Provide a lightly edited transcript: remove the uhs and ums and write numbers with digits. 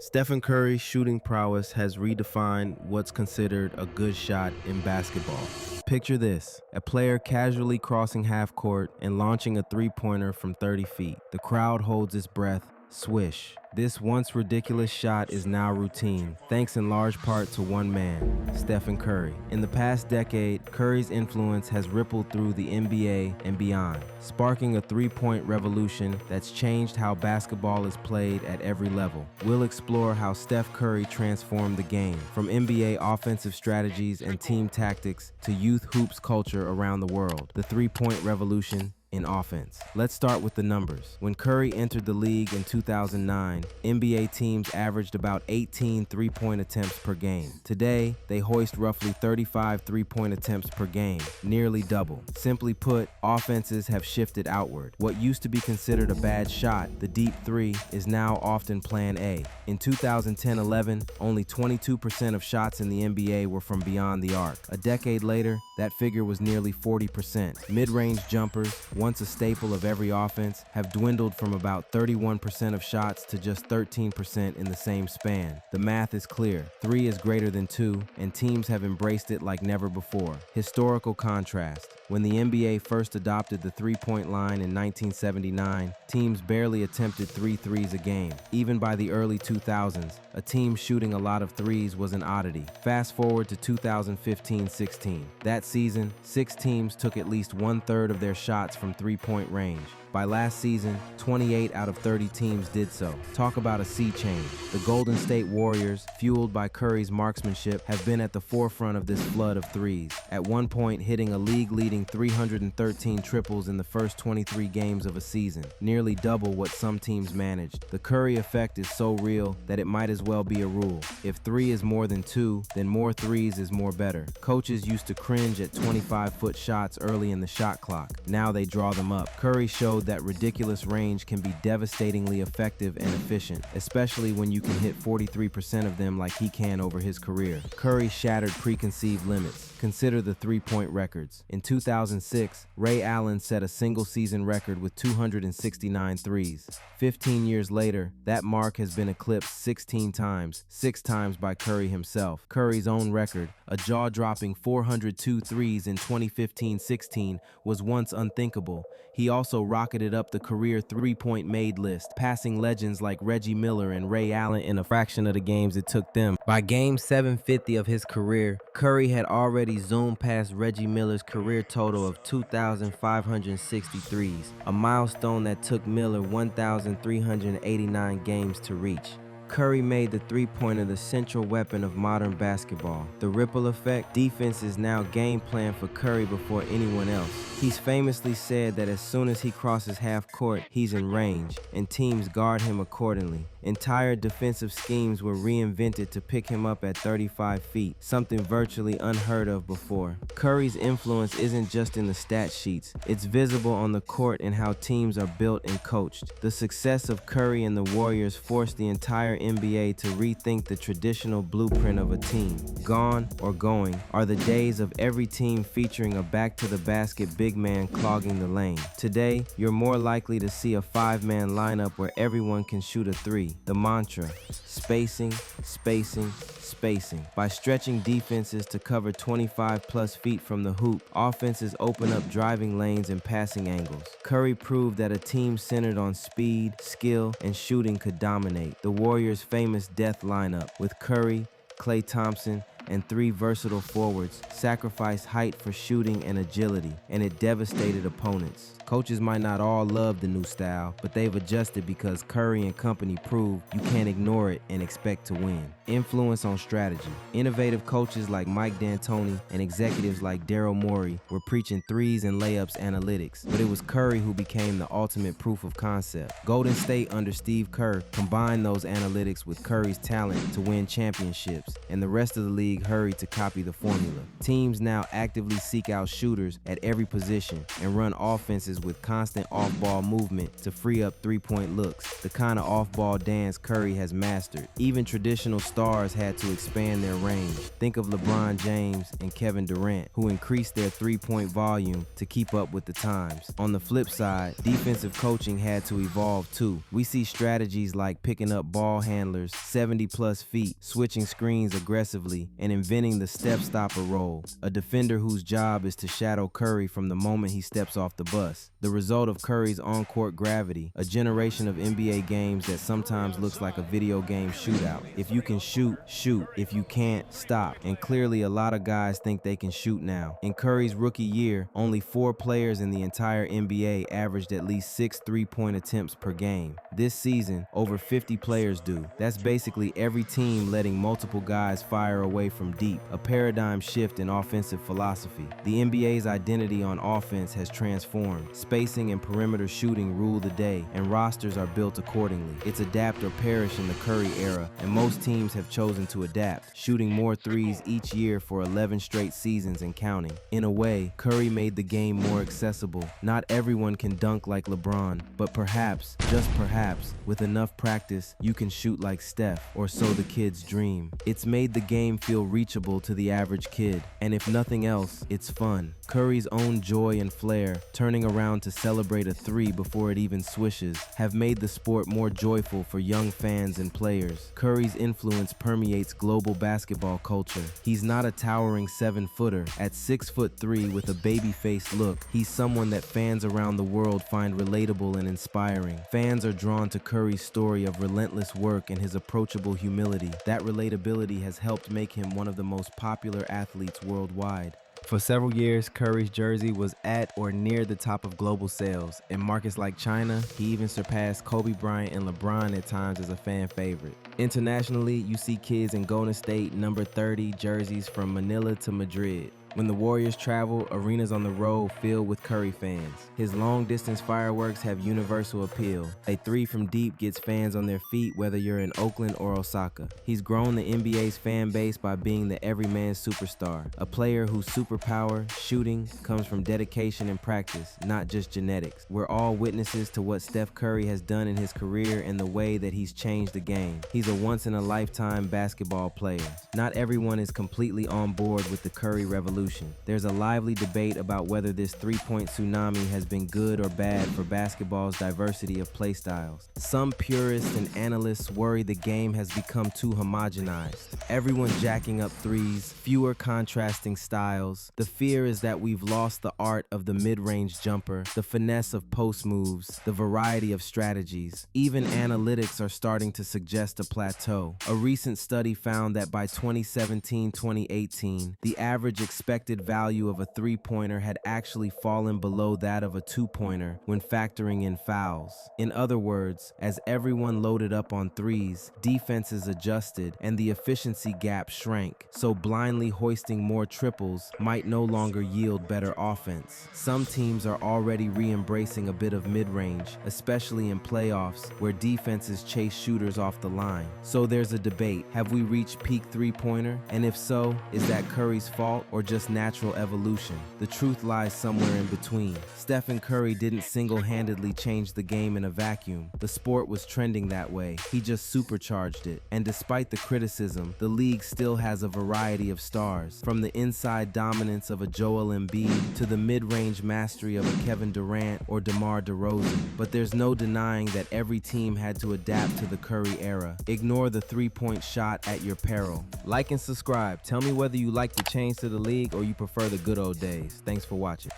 Stephen Curry's shooting prowess has redefined what's considered a good shot in basketball. Picture this, a player casually crossing half court and launching a three-pointer from 30 feet. The crowd holds its breath. Swish. This once ridiculous shot is now routine, thanks in large part to one man, Stephen Curry. In the past decade, Curry's influence has rippled through the NBA and beyond, sparking a three-point revolution that's changed how basketball is played at every level. We'll explore how Steph Curry transformed the game, from NBA offensive strategies and team tactics to youth hoops culture around the world. The three-point revolution in offense. Let's start with the numbers. When Curry entered the league in 2009, NBA teams averaged about 18 three-point attempts per game. Today, they hoist roughly 35 three-point attempts per game, nearly double. Simply put, offenses have shifted outward. What used to be considered a bad shot, the deep three, is now often plan A. In 2010-11, only 22% of shots in the NBA were from beyond the arc. A decade later, that figure was nearly 40%. Mid-range jumpers, once a staple of every offense, have dwindled from about 31% of shots to just 13% in the same span. The math is clear. 3 is greater than 2, and teams have embraced it like never before. Historical contrast. When the NBA first adopted the three-point line in 1979, teams barely attempted 3 threes a game. Even by the early 2000s, a team shooting a lot of threes was an oddity. Fast forward to 2015-16. That season, 6 teams took at least 1/3 of their shots from three-point range. By last season, 28 out of 30 teams did so. Talk about a sea change. The Golden State Warriors, fueled by Curry's marksmanship, have been at the forefront of this flood of threes, at one point hitting a league-leading 313 triples in the first 23 games of a season, nearly double what some teams managed. The Curry effect is so real that it might as well be a rule. If 3 is more than 2, then more threes is more better. Coaches used to cringe at 25-foot shots early in the shot clock. Now they draw them up. Curry showed that ridiculous range can be devastatingly effective and efficient, especially when you can hit 43% of them like he can over his career. Curry shattered preconceived limits. Consider the three-point records. In 2006, Ray Allen set a single-season record with 269 threes. 15 years later, that mark has been eclipsed 16 times, 6 times by Curry himself. Curry's own record, a jaw-dropping 402 threes in 2015-16, was once unthinkable. He also rocketed up the career three-point made list, passing legends like Reggie Miller and Ray Allen in a fraction of the games it took them. By game 750 of his career, Curry had already zoomed past Reggie Miller's career total of 2,563s, a milestone that took Miller 1,389 games to reach. Curry made the three-pointer the central weapon of modern basketball. The ripple effect, defense is now game plan for Curry before anyone else. He's famously said that as soon as he crosses half court, he's in range, and teams guard him accordingly. Entire defensive schemes were reinvented to pick him up at 35 feet, something virtually unheard of before. Curry's influence isn't just in the stat sheets, it's visible on the court in how teams are built and coached. The success of Curry and the Warriors forced the entire NBA to rethink the traditional blueprint of a team. Gone or going are the days of every team featuring a back-to-the-basket big man clogging the lane. Today, you're more likely to see a 5-man lineup where everyone can shoot a 3. The mantra, spacing, spacing, spacing. By stretching defenses to cover 25+ feet from the hoop, offenses open up driving lanes and passing angles. Curry proved that a team centered on speed, skill, and shooting could dominate. The Warriors' famous death lineup, with Curry, Klay Thompson, and 3 versatile forwards, sacrificed height for shooting and agility, and it devastated opponents. Coaches might not all love the new style, but they've adjusted because Curry and company prove you can't ignore it and expect to win. Influence on strategy. Innovative coaches like Mike D'Antoni and executives like Daryl Morey were preaching threes and layups analytics, but it was Curry who became the ultimate proof of concept. Golden State under Steve Kerr combined those analytics with Curry's talent to win championships, and the rest of the league league hurried to copy the formula. Teams now actively seek out shooters at every position and run offenses with constant off-ball movement to free up three-point looks, the kind of off-ball dance Curry has mastered. Even traditional stars had to expand their range. Think of LeBron James and Kevin Durant, who increased their three-point volume to keep up with the times. On the flip side, defensive coaching had to evolve too. We see strategies like picking up ball handlers 70-plus feet, switching screens aggressively, and inventing the step-stopper role, a defender whose job is to shadow Curry from the moment he steps off the bus. The result of Curry's on-court gravity, a generation of NBA games that sometimes looks like a video game shootout. If you can shoot, shoot. If you can't, stop. And clearly a lot of guys think they can shoot now. In Curry's rookie year, only 4 players in the entire NBA averaged at least 6 three-point attempts per game. This season, over 50 players do. That's basically every team letting multiple guys fire away from deep, a paradigm shift in offensive philosophy. The NBA's identity on offense has transformed. Spacing and perimeter shooting rule the day, and rosters are built accordingly. It's adapt or perish in the Curry era, and most teams have chosen to adapt, shooting more threes each year for 11 straight seasons and counting. In a way, Curry made the game more accessible. Not everyone can dunk like LeBron, but perhaps, just perhaps, with enough practice, you can shoot like Steph, or so the kids dream. It's made the game feel reachable to the average kid, and if nothing else, it's fun. Curry's own joy and flair, turning around to celebrate a three before it even swishes, have made the sport more joyful for young fans and players. Curry's influence permeates global basketball culture. He's not a towering 7-footer. At 6'3" with a baby-faced look, he's someone that fans around the world find relatable and inspiring. Fans are drawn to Curry's story of relentless work and his approachable humility. That relatability has helped make him one of the most popular athletes worldwide. For several years, Curry's jersey was at or near the top of global sales. In markets like China, he even surpassed Kobe Bryant and LeBron at times as a fan favorite. Internationally, you see kids in Golden State number 30 jerseys from Manila to Madrid. When the Warriors travel, arenas on the road filled with Curry fans. His long-distance fireworks have universal appeal. A three from deep gets fans on their feet whether you're in Oakland or Osaka. He's grown the NBA's fan base by being the everyman superstar, a player whose superpower, shooting, comes from dedication and practice, not just genetics. We're all witnesses to what Steph Curry has done in his career and the way that he's changed the game. He's a once-in-a-lifetime basketball player. Not everyone is completely on board with the Curry revolution. There's a lively debate about whether this three-point tsunami has been good or bad for basketball's diversity of playstyles. Some purists and analysts worry the game has become too homogenized. Everyone jacking up threes, fewer contrasting styles. The fear is that we've lost the art of the mid-range jumper, the finesse of post moves, the variety of strategies. Even analytics are starting to suggest a plateau. A recent study found that by 2017-2018, the average expected value of a three-pointer had actually fallen below that of a two-pointer when factoring in fouls. In other words, as everyone loaded up on threes, defenses adjusted and the efficiency gap shrank, so blindly hoisting more triples might no longer yield better offense. Some teams are already re-embracing a bit of mid-range, especially in playoffs where defenses chase shooters off the line. So there's a debate. Have we reached peak three-pointer? And if so, is that Curry's fault or just natural evolution? The truth lies somewhere in between. Stephen Curry didn't single-handedly change the game in a vacuum. The sport was trending that way. He just supercharged it. And despite the criticism, the league still has a variety of stars, from the inside dominance of a Joel Embiid to the mid-range mastery of a Kevin Durant or DeMar DeRozan. But there's no denying that every team had to adapt to the Curry era. Ignore the three-point shot at your peril. Like and subscribe. Tell me whether you like the change to the league or you prefer the good old days. Thanks for watching.